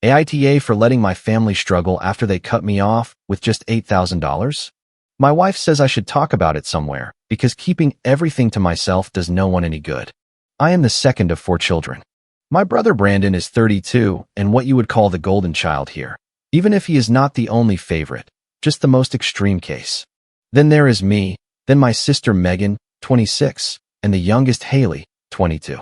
AITA for letting my family struggle after they cut me off with just $8,000? My wife says I should talk about it somewhere because keeping everything to myself does no one any good. I am the second of 4 children. My brother Brandon is 32 and what you would call the golden child here, even if he is not the only favorite, just the most extreme case. Then there is me, then my sister Megan, 26, and the youngest Haley, 22.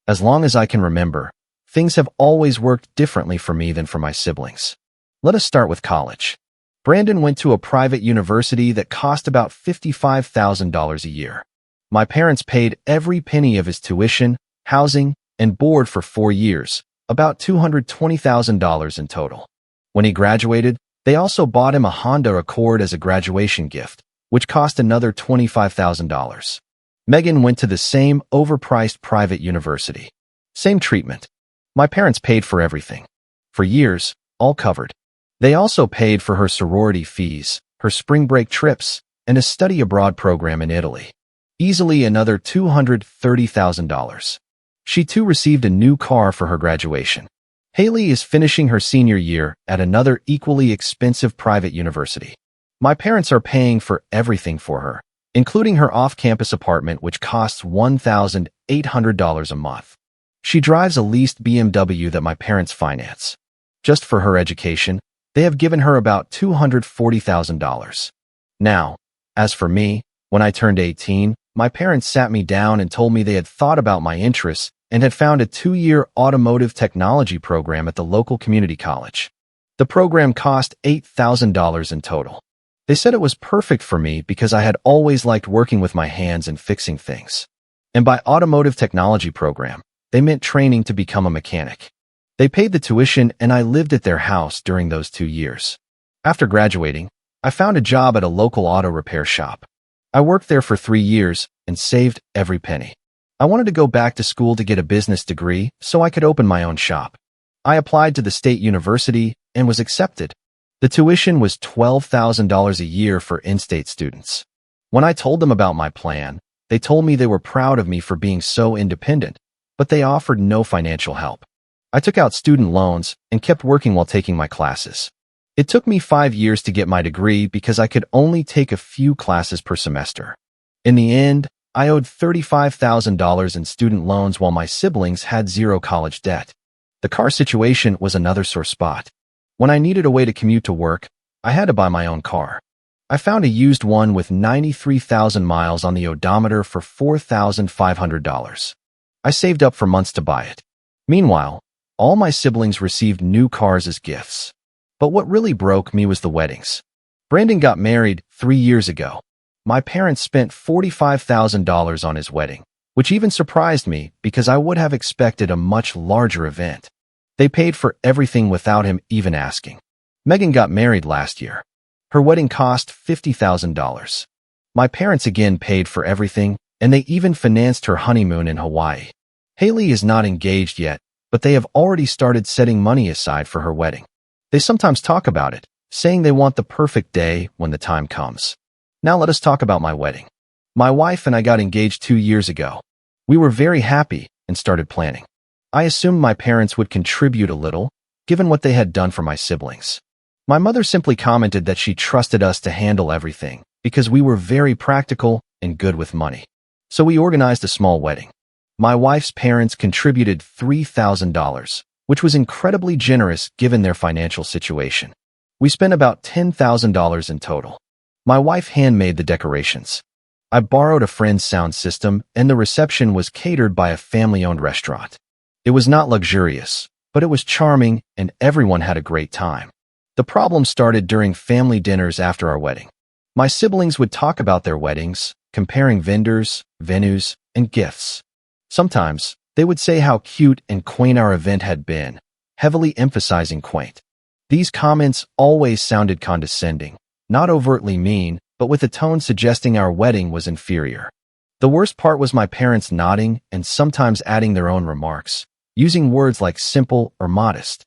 As long as I can remember, things have always worked differently for me than for my siblings. Let us start with college. Brandon went to a private university that cost about $55,000 a year. My parents paid every penny of his tuition, housing, and board for 4 years, about $220,000 in total. When he graduated, they also bought him a Honda Accord as a graduation gift, which cost another $25,000. Megan went to the same overpriced private university. Same treatment. My parents paid for everything. For years, all covered. They also paid for her sorority fees, her spring break trips, and a study abroad program in Italy. Easily another $230,000. She too received a new car for her graduation. Haley is finishing her senior year at another equally expensive private university. My parents are paying for everything for her, including her off-campus apartment which costs $1,800 a month. She drives a leased BMW that my parents finance. Just for her education, they have given her about $240,000. Now, as for me, when I turned 18, my parents sat me down and told me they had thought about my interests and had found a 2-year automotive technology program at the local community college. The program cost $8,000 in total. They said it was perfect for me because I had always liked working with my hands and fixing things. And by automotive technology program, they meant training to become a mechanic. They paid the tuition and I lived at their house during those 2 years. After graduating, I found a job at a local auto repair shop. I worked there for 3 years and saved every penny. I wanted to go back to school to get a business degree so I could open my own shop. I applied to the state university and was accepted. The tuition was $12,000 a year for in-state students. When I told them about my plan, they told me they were proud of me for being so independent, but they offered no financial help. I took out student loans and kept working while taking my classes. It took me 5 years to get my degree because I could only take a few classes per semester. In the end, I owed $35,000 in student loans while my siblings had 0 college debt. The car situation was another sore spot. When I needed a way to commute to work, I had to buy my own car. I found a used one with 93,000 miles on the odometer for $4,500. I saved up for months to buy it. Meanwhile, all my siblings received new cars as gifts. But what really broke me was the weddings. Brandon got married 3 years ago. My parents spent $45,000 on his wedding, which even surprised me because I would have expected a much larger event. They paid for everything without him even asking. Megan got married last year. Her wedding cost $50,000. My parents again paid for everything, and they even financed her honeymoon in Hawaii. Haley is not engaged yet, but they have already started setting money aside for her wedding. They sometimes talk about it, saying they want the perfect day when the time comes. Now let us talk about my wedding. My wife and I got engaged 2 years ago. We were very happy and started planning. I assumed my parents would contribute a little, given what they had done for my siblings. My mother simply commented that she trusted us to handle everything because we were very practical and good with money. So we organized a small wedding. My wife's parents contributed $3,000, which was incredibly generous given their financial situation. We spent about $10,000 in total. My wife handmade the decorations. I borrowed a friend's sound system, and the reception was catered by a family-owned restaurant. It was not luxurious, but it was charming, and everyone had a great time. The problem started during family dinners after our wedding. My siblings would talk about their weddings, comparing vendors, venues, and gifts. Sometimes, they would say how cute and quaint our event had been, heavily emphasizing quaint. These comments always sounded condescending, not overtly mean, but with a tone suggesting our wedding was inferior. The worst part was my parents nodding and sometimes adding their own remarks, using words like simple or modest.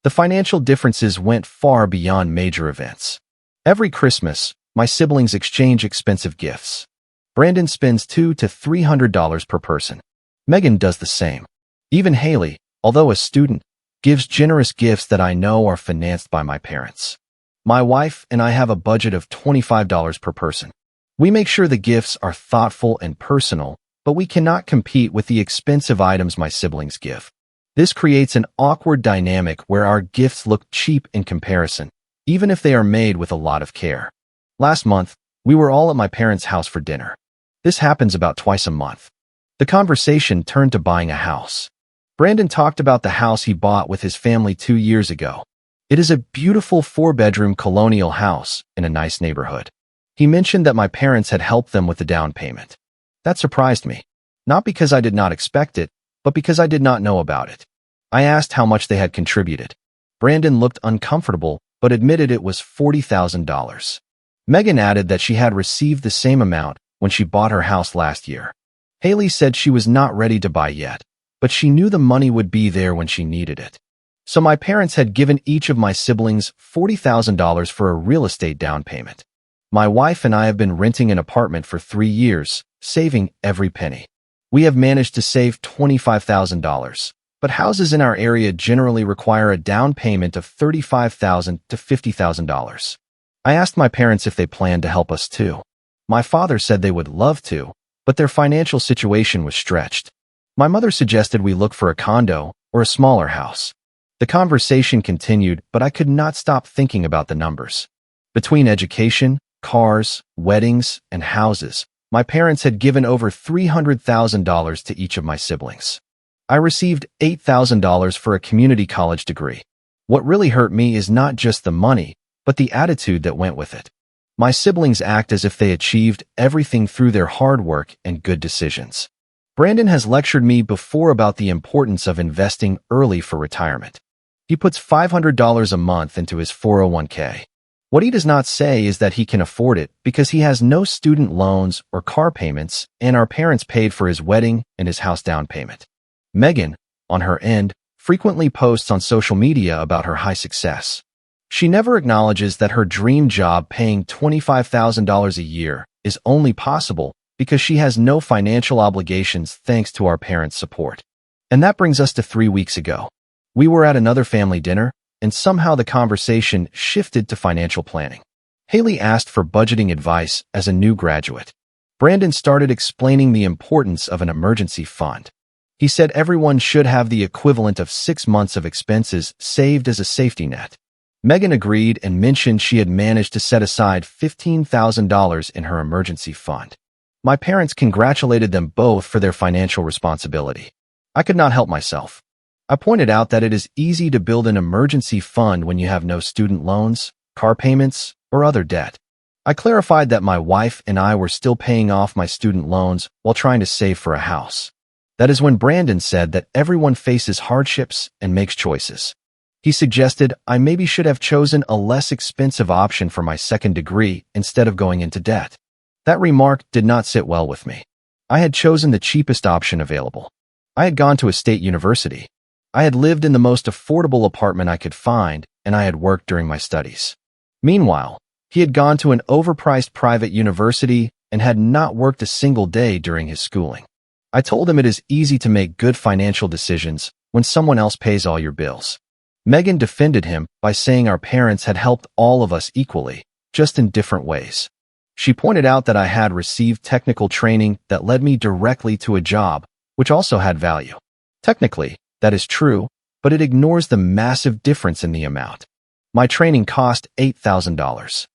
The financial differences went far beyond major events. Every Christmas, my siblings exchange expensive gifts. Brandon spends $200 to $300 per person. Megan does the same. Even Haley, although a student, gives generous gifts that I know are financed by my parents. My wife and I have a budget of $25 per person. We make sure the gifts are thoughtful and personal, but we cannot compete with the expensive items my siblings give. This creates an awkward dynamic where our gifts look cheap in comparison, even if they are made with a lot of care. Last month, we were all at my parents' house for dinner. This happens about twice a month. The conversation turned to buying a house. Brandon talked about the house he bought with his family 2 years ago. It is a beautiful 4-bedroom colonial house in a nice neighborhood. He mentioned that my parents had helped them with the down payment. That surprised me, not because I did not expect it, but because I did not know about it. I asked how much they had contributed. Brandon looked uncomfortable, but admitted it was $40,000. Megan added that she had received the same amount when she bought her house last year. Haley said she was not ready to buy yet, but she knew the money would be there when she needed it. So my parents had given each of my siblings $40,000 for a real estate down payment. My wife and I have been renting an apartment for 3 years, saving every penny. We have managed to save $25,000, but houses in our area generally require a down payment of $35,000 to $50,000. I asked my parents if they planned to help us too. My father said they would love to, but their financial situation was stretched. My mother suggested we look for a condo or a smaller house. The conversation continued, but I could not stop thinking about the numbers. Between education, cars, weddings, and houses, my parents had given over $300,000 to each of my siblings. I received $8,000 for a community college degree. What really hurt me is not just the money, but the attitude that went with it. My siblings act as if they achieved everything through their hard work and good decisions. Brandon has lectured me before about the importance of investing early for retirement. He puts $500 a month into his 401k. What he does not say is that he can afford it because he has no student loans or car payments, and our parents paid for his wedding and his house down payment. Megan, on her end, frequently posts on social media about her high success. She never acknowledges that her dream job paying $25,000 a year is only possible because she has no financial obligations thanks to our parents' support. And that brings us to 3 weeks ago. We were at another family dinner, and somehow the conversation shifted to financial planning. Haley asked for budgeting advice as a new graduate. Brandon started explaining the importance of an emergency fund. He said everyone should have the equivalent of 6 months of expenses saved as a safety net. Megan agreed and mentioned she had managed to set aside $15,000 in her emergency fund. My parents congratulated them both for their financial responsibility. I could not help myself. I pointed out that it is easy to build an emergency fund when you have no student loans, car payments, or other debt. I clarified that my wife and I were still paying off my student loans while trying to save for a house. That is when Brandon said that everyone faces hardships and makes choices. He suggested I maybe should have chosen a less expensive option for my second degree instead of going into debt. That remark did not sit well with me. I had chosen the cheapest option available. I had gone to a state university. I had lived in the most affordable apartment I could find, and I had worked during my studies. Meanwhile, he had gone to an overpriced private university and had not worked a single day during his schooling. I told him it is easy to make good financial decisions when someone else pays all your bills. Megan defended him by saying our parents had helped all of us equally, just in different ways. She pointed out that I had received technical training that led me directly to a job, which also had value. Technically, that is true, but it ignores the massive difference in the amount. My training cost $8,000.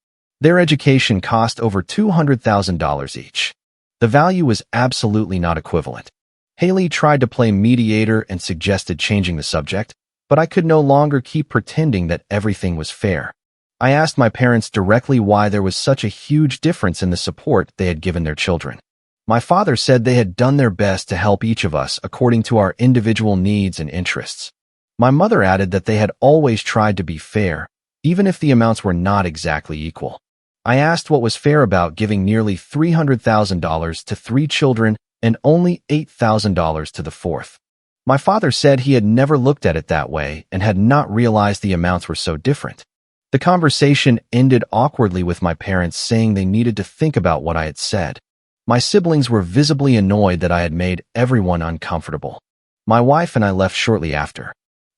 Their education cost over $200,000 each. The value was absolutely not equivalent. Haley tried to play mediator and suggested changing the subject, but I could no longer keep pretending that everything was fair. I asked my parents directly why there was such a huge difference in the support they had given their children. My father said they had done their best to help each of us according to our individual needs and interests. My mother added that they had always tried to be fair, even if the amounts were not exactly equal. I asked what was fair about giving nearly $300,000 to 3 children and only $8,000 to the 4th. My father said he had never looked at it that way and had not realized the amounts were so different. The conversation ended awkwardly with my parents saying they needed to think about what I had said. My siblings were visibly annoyed that I had made everyone uncomfortable. My wife and I left shortly after.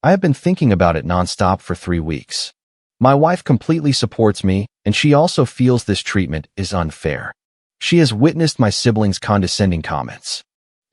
I have been thinking about it nonstop for 3 weeks. My wife completely supports me, and she also feels this treatment is unfair. She has witnessed my siblings' condescending comments.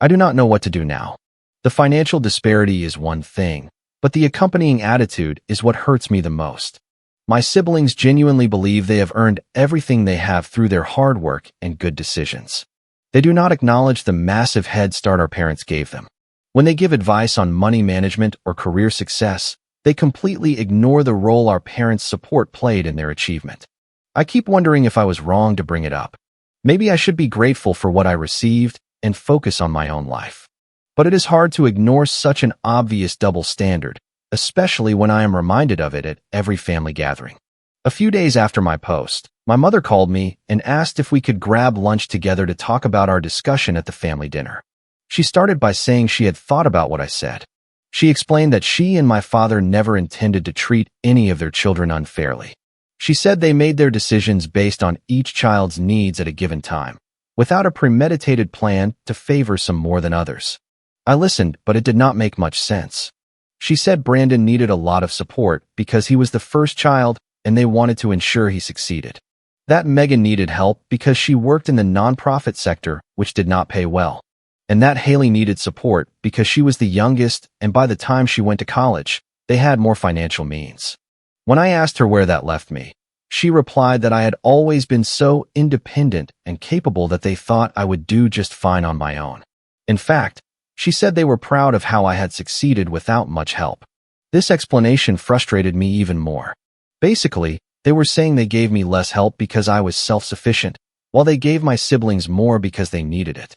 I do not know what to do now. The financial disparity is one thing, but the accompanying attitude is what hurts me the most. My siblings genuinely believe they have earned everything they have through their hard work and good decisions. They do not acknowledge the massive head start our parents gave them. When they give advice on money management or career success, they completely ignore the role our parents' support played in their achievement. I keep wondering if I was wrong to bring it up. Maybe I should be grateful for what I received and focus on my own life. But it is hard to ignore such an obvious double standard, especially when I am reminded of it at every family gathering. A few days after my post, my mother called me and asked if we could grab lunch together to talk about our discussion at the family dinner. She started by saying she had thought about what I said. She explained that she and my father never intended to treat any of their children unfairly. She said they made their decisions based on each child's needs at a given time, without a premeditated plan to favor some more than others. I listened, but it did not make much sense. She said Brandon needed a lot of support because he was the first child and they wanted to ensure he succeeded. That Megan needed help because she worked in the nonprofit sector, which did not pay well. And that Haley needed support because she was the youngest, and by the time she went to college, they had more financial means. When I asked her where that left me, she replied that I had always been so independent and capable that they thought I would do just fine on my own. In fact, she said they were proud of how I had succeeded without much help. This explanation frustrated me even more. Basically, they were saying they gave me less help because I was self-sufficient, while they gave my siblings more because they needed it.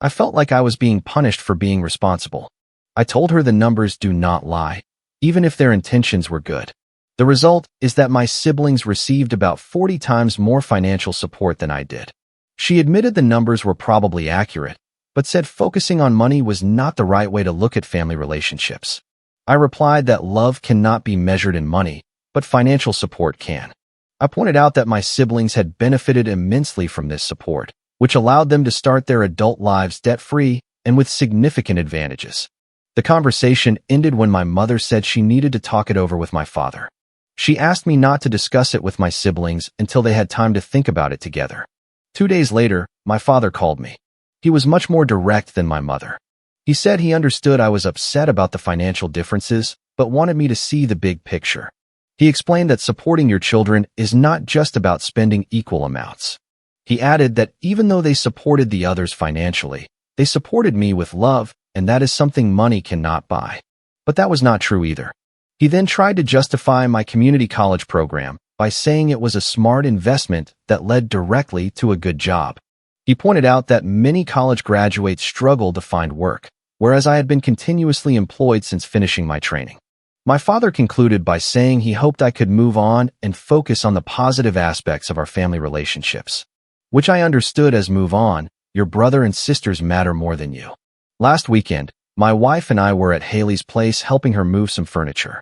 I felt like I was being punished for being responsible. I told her the numbers do not lie, even if their intentions were good. The result is that my siblings received about 40 times more financial support than I did. She admitted the numbers were probably accurate, but said focusing on money was not the right way to look at family relationships. I replied that love cannot be measured in money, but financial support can. I pointed out that my siblings had benefited immensely from this support, which allowed them to start their adult lives debt-free and with significant advantages. The conversation ended when my mother said she needed to talk it over with my father. She asked me not to discuss it with my siblings until they had time to think about it together. 2 days later, my father called me. He was much more direct than my mother. He said he understood I was upset about the financial differences, but wanted me to see the big picture. He explained that supporting your children is not just about spending equal amounts. He added that even though they supported the others financially, they supported me with love, and that is something money cannot buy. But that was not true either. He then tried to justify my community college program by saying it was a smart investment that led directly to a good job. He pointed out that many college graduates struggle to find work, whereas I had been continuously employed since finishing my training. My father concluded by saying he hoped I could move on and focus on the positive aspects of our family relationships, which I understood as move on, your brother and sisters matter more than you. Last weekend, my wife and I were at Haley's place helping her move some furniture.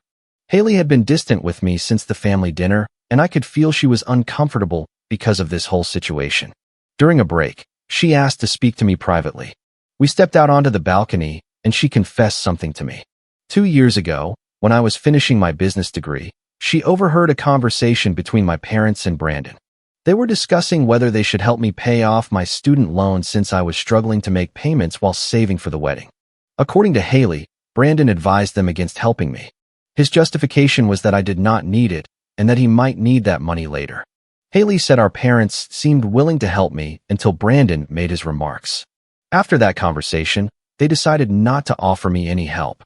Haley had been distant with me since the family dinner, and I could feel she was uncomfortable because of this whole situation. During a break, she asked to speak to me privately. We stepped out onto the balcony, and she confessed something to me. 2 years ago, when I was finishing my business degree, she overheard a conversation between my parents and Brandon. They were discussing whether they should help me pay off my student loan since I was struggling to make payments while saving for the wedding. According to Haley, Brandon advised them against helping me. His justification was that I did not need it and that he might need that money later. Haley said our parents seemed willing to help me until Brandon made his remarks. After that conversation, they decided not to offer me any help,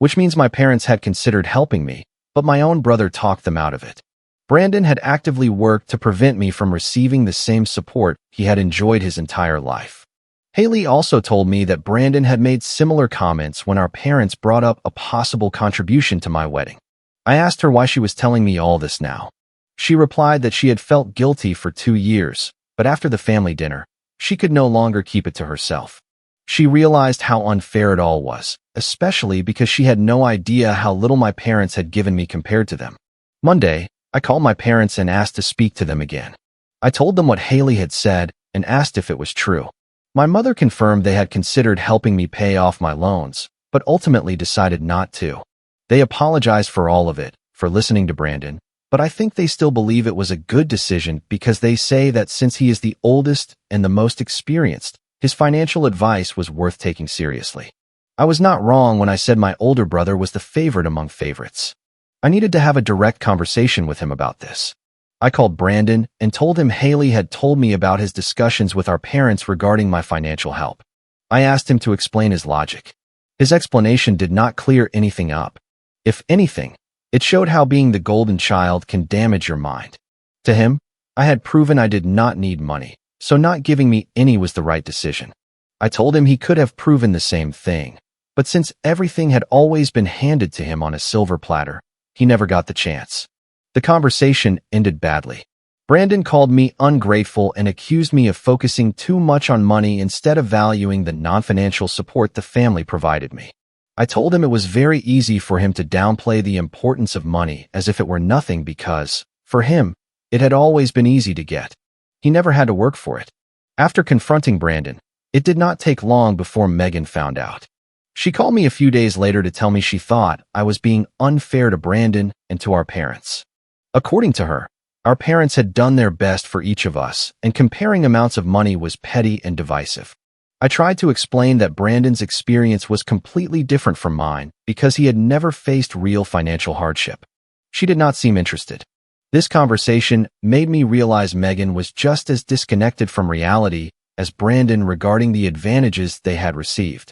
which means my parents had considered helping me, but my own brother talked them out of it. Brandon had actively worked to prevent me from receiving the same support he had enjoyed his entire life. Haley also told me that Brandon had made similar comments when our parents brought up a possible contribution to my wedding. I asked her why she was telling me all this now. She replied that she had felt guilty for 2 years, but after the family dinner, she could no longer keep it to herself. She realized how unfair it all was, especially because she had no idea how little my parents had given me compared to them. Monday, I called my parents and asked to speak to them again. I told them what Haley had said and asked if it was true. My mother confirmed they had considered helping me pay off my loans, but ultimately decided not to. They apologized for all of it, for listening to Brandon, but I think they still believe it was a good decision because they say that since he is the oldest and the most experienced, his financial advice was worth taking seriously. I was not wrong when I said my older brother was the favorite among favorites. I needed to have a direct conversation with him about this. I called Brandon and told him Haley had told me about his discussions with our parents regarding my financial help. I asked him to explain his logic. His explanation did not clear anything up. If anything, it showed how being the golden child can damage your mind. To him, I had proven I did not need money, so not giving me any was the right decision. I told him he could have proven the same thing, but since everything had always been handed to him on a silver platter, he never got the chance. The conversation ended badly. Brandon called me ungrateful and accused me of focusing too much on money instead of valuing the non-financial support the family provided me. I told him it was very easy for him to downplay the importance of money as if it were nothing because, for him, it had always been easy to get. He never had to work for it. After confronting Brandon, it did not take long before Megan found out. She called me a few days later to tell me she thought I was being unfair to Brandon and to our parents. According to her, our parents had done their best for each of us, and comparing amounts of money was petty and divisive. I tried to explain that Brandon's experience was completely different from mine because he had never faced real financial hardship. She did not seem interested. This conversation made me realize Megan was just as disconnected from reality as Brandon regarding the advantages they had received.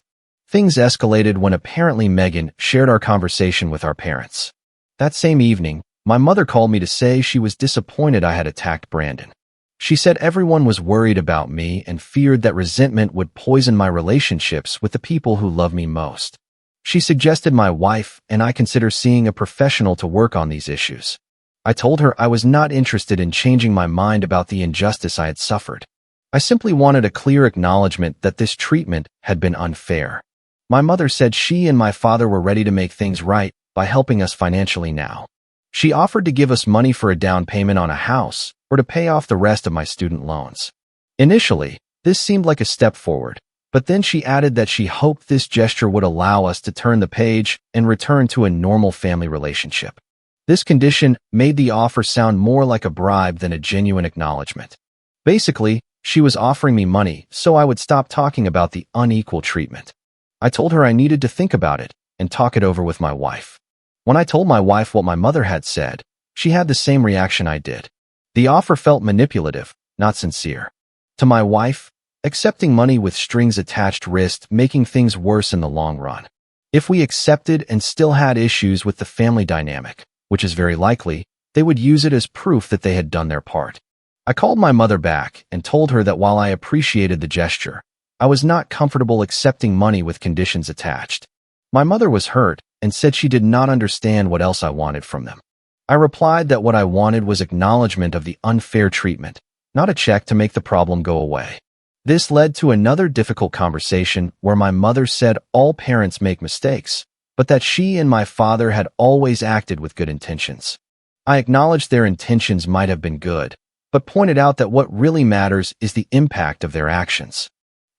Things escalated when apparently Megan shared our conversation with our parents. That same evening, my mother called me to say she was disappointed I had attacked Brandon. She said everyone was worried about me and feared that resentment would poison my relationships with the people who love me most. She suggested my wife and I consider seeing a professional to work on these issues. I told her I was not interested in changing my mind about the injustice I had suffered. I simply wanted a clear acknowledgement that this treatment had been unfair. My mother said she and my father were ready to make things right by helping us financially now. She offered to give us money for a down payment on a house or to pay off the rest of my student loans. Initially, this seemed like a step forward, but then she added that she hoped this gesture would allow us to turn the page and return to a normal family relationship. This condition made the offer sound more like a bribe than a genuine acknowledgement. Basically, she was offering me money so I would stop talking about the unequal treatment. I told her I needed to think about it and talk it over with my wife. When I told my wife what my mother had said, she had the same reaction I did. The offer felt manipulative, not sincere. To my wife, accepting money with strings attached risked making things worse in the long run. If we accepted and still had issues with the family dynamic, which is very likely, they would use it as proof that they had done their part. I called my mother back and told her that while I appreciated the gesture, I was not comfortable accepting money with conditions attached. My mother was hurt and said she did not understand what else I wanted from them. I replied that what I wanted was acknowledgement of the unfair treatment, not a check to make the problem go away. This led to another difficult conversation where my mother said all parents make mistakes, but that she and my father had always acted with good intentions. I acknowledged their intentions might have been good, but pointed out that what really matters is the impact of their actions.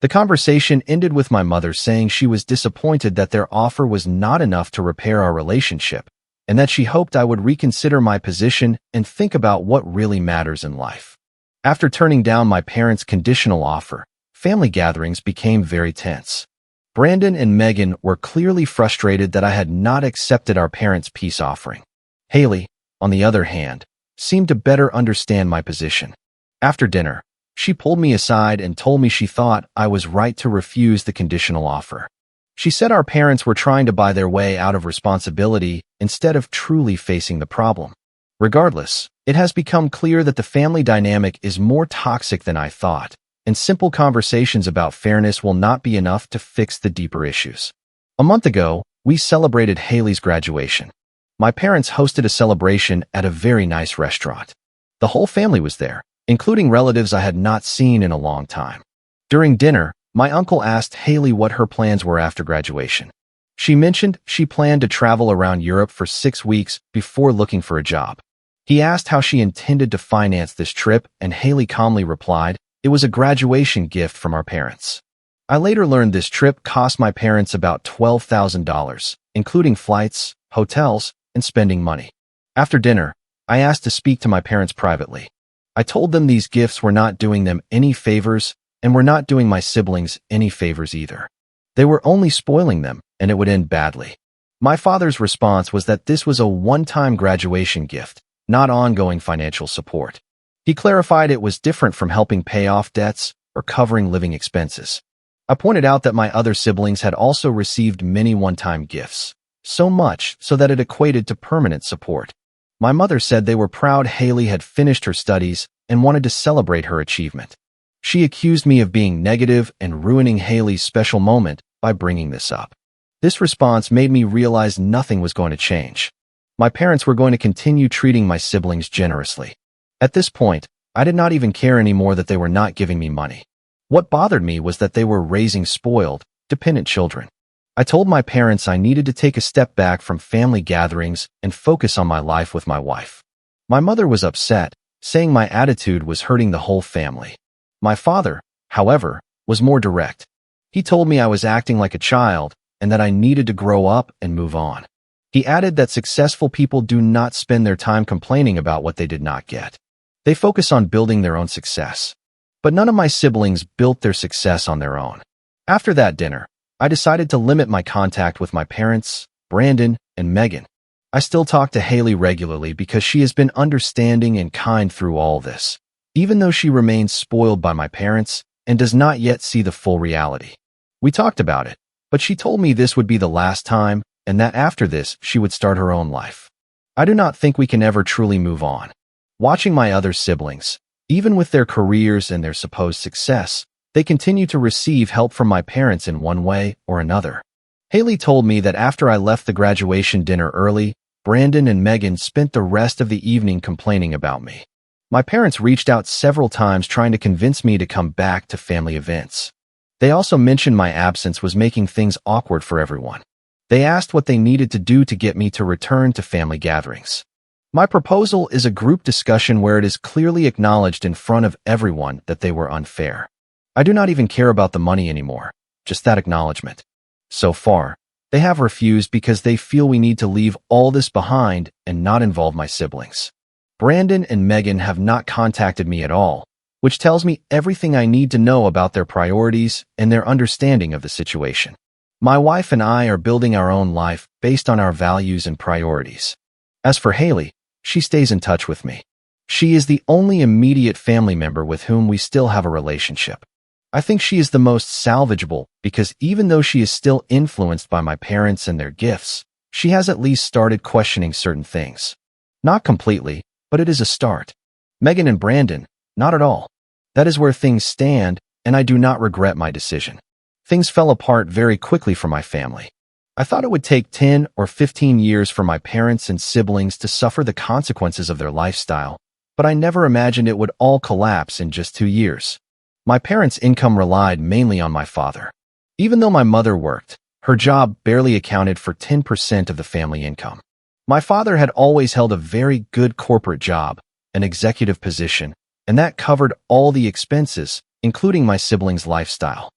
The conversation ended with my mother saying she was disappointed that their offer was not enough to repair our relationship, and that she hoped I would reconsider my position and think about what really matters in life. After turning down my parents' conditional offer, family gatherings became very tense. Brandon and Megan were clearly frustrated that I had not accepted our parents' peace offering. Haley, on the other hand, seemed to better understand my position. After dinner, she pulled me aside and told me she thought I was right to refuse the conditional offer. She said our parents were trying to buy their way out of responsibility instead of truly facing the problem. Regardless, it has become clear that the family dynamic is more toxic than I thought, and simple conversations about fairness will not be enough to fix the deeper issues. A month ago, we celebrated Haley's graduation. My parents hosted a celebration at a very nice restaurant. The whole family was there, including relatives I had not seen in a long time. During dinner, my uncle asked Haley what her plans were after graduation. She mentioned she planned to travel around Europe for 6 weeks before looking for a job. He asked how she intended to finance this trip, and Haley calmly replied, "It was a graduation gift from our parents." I later learned this trip cost my parents about $12,000, including flights, hotels, and spending money. After dinner, I asked to speak to my parents privately. I told them these gifts were not doing them any favors and were not doing my siblings any favors either. They were only spoiling them, and it would end badly. My father's response was that this was a one-time graduation gift, not ongoing financial support. He clarified it was different from helping pay off debts or covering living expenses. I pointed out that my other siblings had also received many one-time gifts, so much so that it equated to permanent support. My mother said they were proud Haley had finished her studies and wanted to celebrate her achievement. She accused me of being negative and ruining Haley's special moment by bringing this up. This response made me realize nothing was going to change. My parents were going to continue treating my siblings generously. At this point, I did not even care anymore that they were not giving me money. What bothered me was that they were raising spoiled, dependent children. I told my parents I needed to take a step back from family gatherings and focus on my life with my wife. My mother was upset, saying my attitude was hurting the whole family. My father, however, was more direct. He told me I was acting like a child and that I needed to grow up and move on. He added that successful people do not spend their time complaining about what they did not get. They focus on building their own success. But none of my siblings built their success on their own. After that dinner, I decided to limit my contact with my parents, Brandon, and Megan. I still talk to Haley regularly because she has been understanding and kind through all this, even though she remains spoiled by my parents and does not yet see the full reality. We talked about it, but she told me this would be the last time and that after this she would start her own life. I do not think we can ever truly move on. Watching my other siblings, even with their careers and their supposed success, they continue to receive help from my parents in one way or another. Haley told me that after I left the graduation dinner early, Brandon and Megan spent the rest of the evening complaining about me. My parents reached out several times trying to convince me to come back to family events. They also mentioned my absence was making things awkward for everyone. They asked what they needed to do to get me to return to family gatherings. My proposal is a group discussion where it is clearly acknowledged in front of everyone that they were unfair. I do not even care about the money anymore, just that acknowledgement. So far, they have refused because they feel we need to leave all this behind and not involve my siblings. Brandon and Megan have not contacted me at all, which tells me everything I need to know about their priorities and their understanding of the situation. My wife and I are building our own life based on our values and priorities. As for Haley, she stays in touch with me. She is the only immediate family member with whom we still have a relationship. I think she is the most salvageable because even though she is still influenced by my parents and their gifts, she has at least started questioning certain things. Not completely, but it is a start. Megan and Brandon, not at all. That is where things stand, and I do not regret my decision. Things fell apart very quickly for my family. I thought it would take 10 or 15 years for my parents and siblings to suffer the consequences of their lifestyle, but I never imagined it would all collapse in just 2 years. My parents' income relied mainly on my father. Even though my mother worked, her job barely accounted for 10% of the family income. My father had always held a very good corporate job, an executive position, and that covered all the expenses, including my siblings' lifestyle.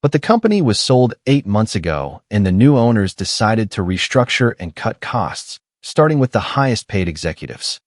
But the company was sold 8 months ago, and the new owners decided to restructure and cut costs, starting with the highest-paid executives.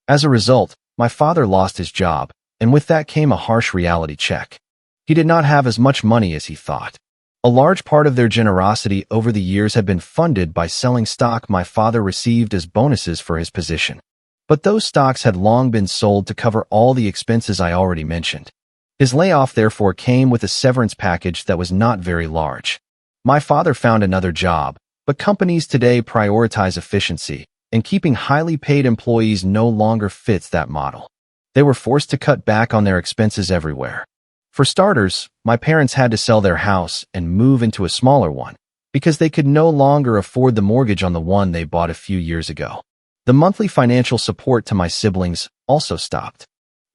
As a result, my father lost his job, and with that came a harsh reality check. He did not have as much money as he thought. A large part of their generosity over the years had been funded by selling stock my father received as bonuses for his position. But those stocks had long been sold to cover all the expenses I already mentioned. His layoff therefore came with a severance package that was not very large. My father found another job, but companies today prioritize efficiency, and keeping highly paid employees no longer fits that model. They were forced to cut back on their expenses everywhere. For starters, my parents had to sell their house and move into a smaller one, because they could no longer afford the mortgage on the one they bought a few years ago. The monthly financial support to my siblings also stopped.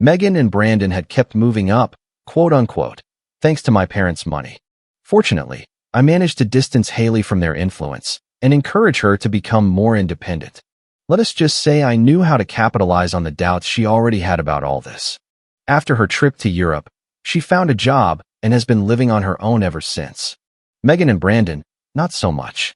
Megan and Brandon had kept moving up, quote unquote, thanks to my parents' money. Fortunately, I managed to distance Haley from their influence and encourage her to become more independent. Let us just say I knew how to capitalize on the doubts she already had about all this. After her trip to Europe, she found a job and has been living on her own ever since. Megan and Brandon, not so much.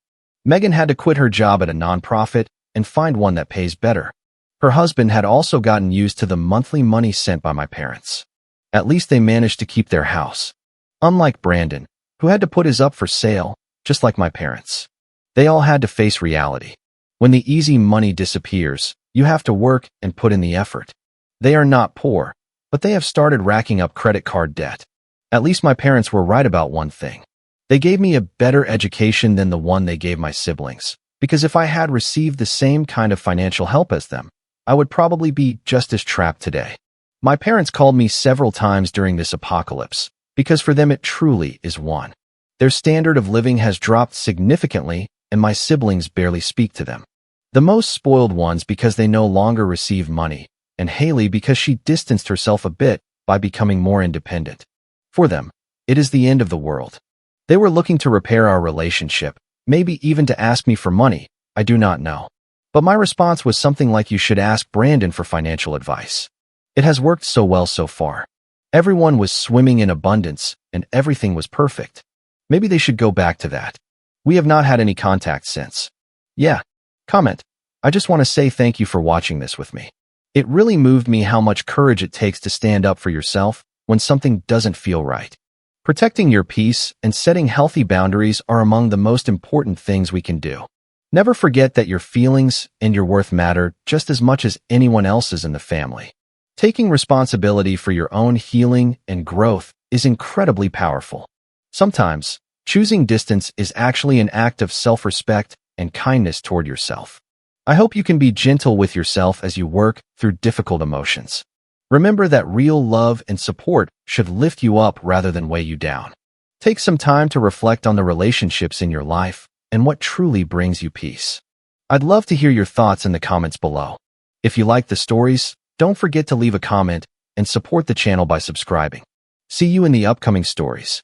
Megan had to quit her job at a nonprofit and find one that pays better. Her husband had also gotten used to the monthly money sent by my parents. At least they managed to keep their house. Unlike Brandon, who had to put his up for sale, just like my parents. They all had to face reality. When the easy money disappears, you have to work and put in the effort. They are not poor, but they have started racking up credit card debt. At least my parents were right about one thing. They gave me a better education than the one they gave my siblings, because if I had received the same kind of financial help as them, I would probably be just as trapped today. My parents called me several times during this apocalypse, because for them it truly is one. Their standard of living has dropped significantly, and my siblings barely speak to them. The most spoiled ones because they no longer receive money, and Haley because she distanced herself a bit by becoming more independent. For them, it is the end of the world. They were looking to repair our relationship, maybe even to ask me for money, I do not know. But my response was something like, you should ask Brandon for financial advice. It has worked so well so far. Everyone was swimming in abundance, and everything was perfect. Maybe they should go back to that. We have not had any contact since. Yeah. Comment. I just want to say thank you for watching this with me. It really moved me how much courage it takes to stand up for yourself when something doesn't feel right. Protecting your peace and setting healthy boundaries are among the most important things we can do. Never forget that your feelings and your worth matter just as much as anyone else's in the family. Taking responsibility for your own healing and growth is incredibly powerful. Sometimes, choosing distance is actually an act of self-respect and kindness toward yourself. I hope you can be gentle with yourself as you work through difficult emotions. Remember that real love and support should lift you up rather than weigh you down. Take some time to reflect on the relationships in your life and what truly brings you peace. I'd love to hear your thoughts in the comments below. If you like the stories, don't forget to leave a comment and support the channel by subscribing. See you in the upcoming stories.